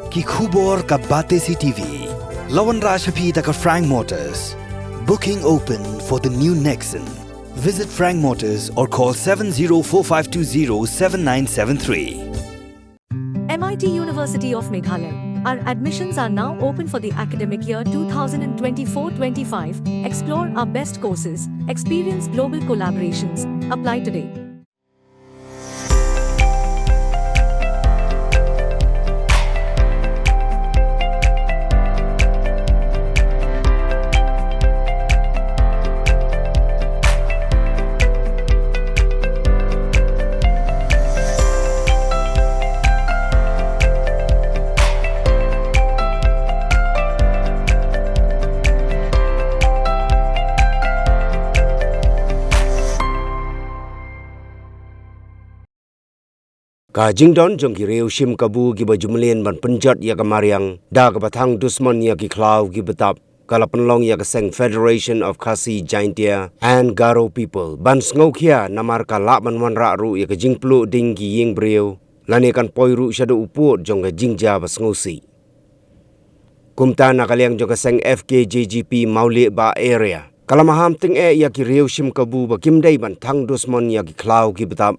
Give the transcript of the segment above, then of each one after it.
Ki khubor ka bate CTV. Lawan Rashapi taka Frank Motors. Booking open for the new Nexon. Visit Frank Motors or call 7045207973. MIT University of Meghalaya. Our admissions are now open for the academic year 2024-25. Explore our best courses, experience global collaborations. Apply today. Ka jingdon jong ki reu shim kabu ki bajumlen ban penjat ya kamariang da ka bathang dusman ya ki klaw ki betap kala penlong ya kaseng Federation of Khasi Jaintia and Garo people ban sngokhia namar ka la ban wan ra ru ya ka jingplu ding ki ying breu lani kan poiru shadu uput jong ka jingja ba sngosi kumta na kaliang jong kaseng FKJGP Mauli ba area kala maham ting ya ki reu shim kabu ba kimdai ban thang dusman ya ki klaw ki betap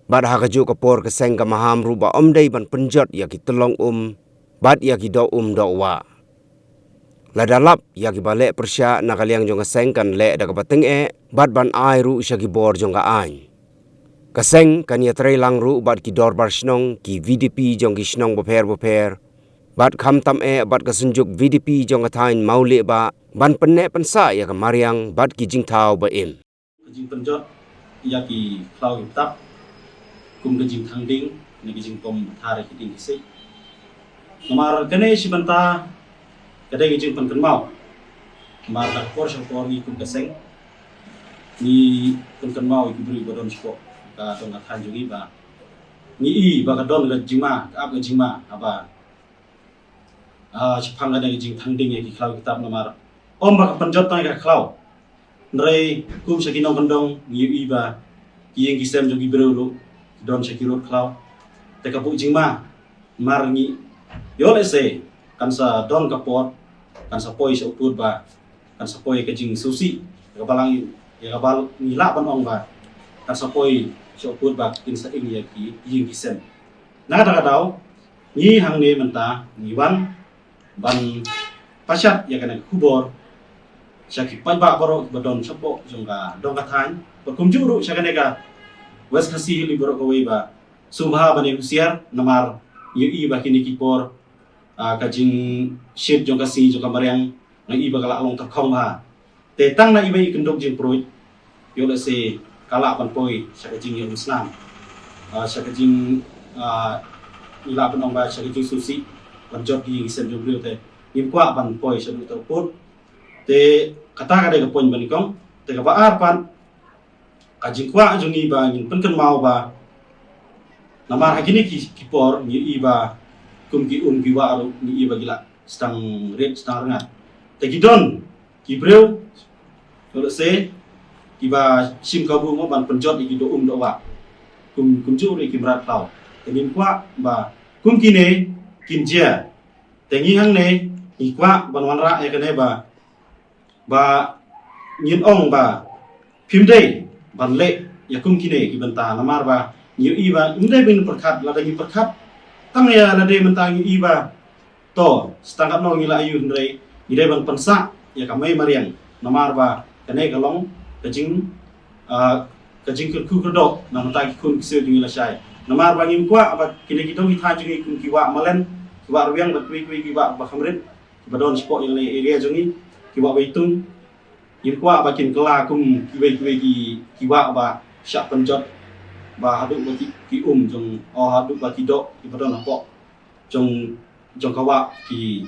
Bad hakaju kapor keseng ka maham ruba omdai ban penjat ya ki telong bad ya ki do do wa. Ladalap ya ki balik persya nakaliang jong keseng kan le da kapateng bad ban ai ru sya ki bor jong ka ain. Keseng kan ya trelang ru bad ki dor bar snong ki VDP jong ki snong boper. Bad kham tam bad ka sunjuk VDP jong ka thain mauli ba ban penne pensa ya ka mariang bad ki jing thau ba im. Jing penjat ya ki klau tap kum ke jing thang ding ni ke jing pom thare ki ding se namar kene si banta kadai jing pan kan mau mar ta por ni kum ke seng ni kan mau ki bri bodon spo ka don than jugi ba ni i ba ka don ga jingma ka ap ga jingma aba chipang ga jing thang ding ki klau kitab namar ba ka panjot ta ka klau nrei kum sa kinong kandong ni i ba ki yang kisem jogi bro don sekirot klau teka bu jingma marngi yole se kan sa don kapot kan sa poi sa uput ba kan sa poi ka jing susi ka balang ya ka bal nila ban ong ba kan sa poi sa uput ba kin sa ing ya ki jing kisem na da daw ni hang ne menta ni wan ban pasat ya kana kubor sa ki pai ba boro badon sapo jongga dong ka than ba kumjuru sa kana ka West Khasi libero kawai ba subha bani husiar namar yu ba kini kipor kajing ship jong kasi jong kamariang na iba kala along takong ha te tang na iba ikendok jing proy yo le se kala pan poi sa kajing yung islam sa kajing ila panong ba sa kajing susi pan jot di isem jong brio te impwa pan poi sa du put te kata kada ka pon banikong te ka baar pan kajing kwa jong iba ngin penken mau ba namar hakini kipor ni iba kum ki wa aru ni iba gila stang red stang rengat te gidon kibreu kalau se iba sim kabu mo ban penjot iki do do wa kum ju ri kimrat tau te nin kwa ba kum kine kinjia te ngi hang ne ni kwa ban wan ra ya kane ba nyin ong ba phimdei ban le ya kum kine ki banta namar ba ni iba indai bin perkat la dagi perkat tang ya la de mentang iba to setangkap no ngila ayu ndrei ide ban pensa ya kamai mariang namar ba kane kalong kajing ku do na mentang kun kiseu ngila sai namar ba ngim kwa ba kine kita wi tha jungi kun kiwa malen kiwa ruang ba kui kiwa ba khamrit badon sport ile area jungi kiwa baitung yin kwa ba kin kala kum kiwa ba syak penjot ba haduk ba ki jong haduk ba do ki badon apa jong kawa ki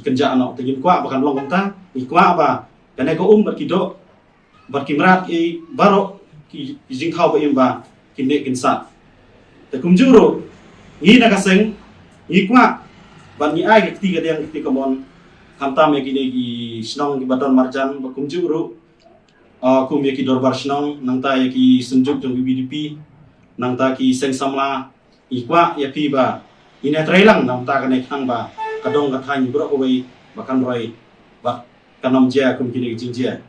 kenja no tegin kwa ba kan long ta ki kwa ba kana ko ba ki do ba ki mrat ki baro ki jing thau ba im ba kin ne kin sa te kum juro ni na ka seng ni kwa ba ni ai ki tiga yang ki komon Hamtam ya kini ki senong ki badon marjan bakum juru kum ya ki dorbar senong nangta ya ki senjuk jong BDP nangta ki seng samla ikwa ya ki ba ina trailang nangta ka nek hang ba kadong katanya berapa way bahkan roy bak kanam jia kum kini jing jia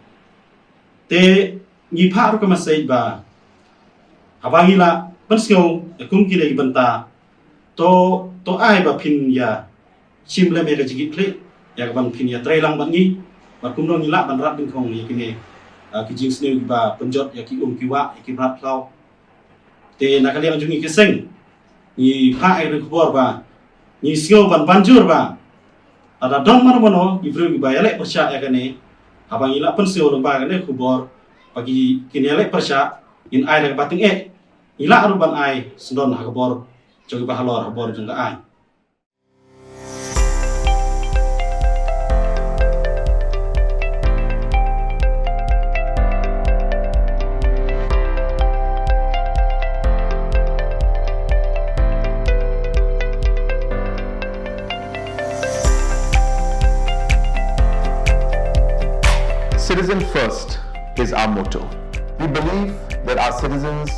te ngi pharu ka masai ba habangi la penskau kum kini banta to ai ba pin ya chim le me ka jigit kle ya ban pin ya trailang ban ngi ba kum no ngila ban rat bin khong ya kini ki jing sneu ba penjot ya ki kiwa ki rat klau te nakaliang jungi ki seng ni pha ai ru khobor ba ni sio ban banjur ba ada dong mana mono ibru ba yale persya ya kane abang ila pen sio lomba kane khobor pagi kini yale persya in ai da bating ila ru ban ai sendon ha khobor jogi ba halor khobor jung ai. Citizen first is our motto. We believe that our citizens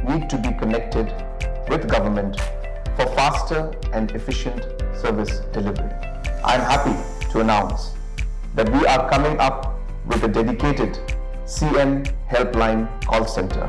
need to be connected with government for faster and efficient service delivery. I am happy to announce that we are coming up with a dedicated CM helpline call center.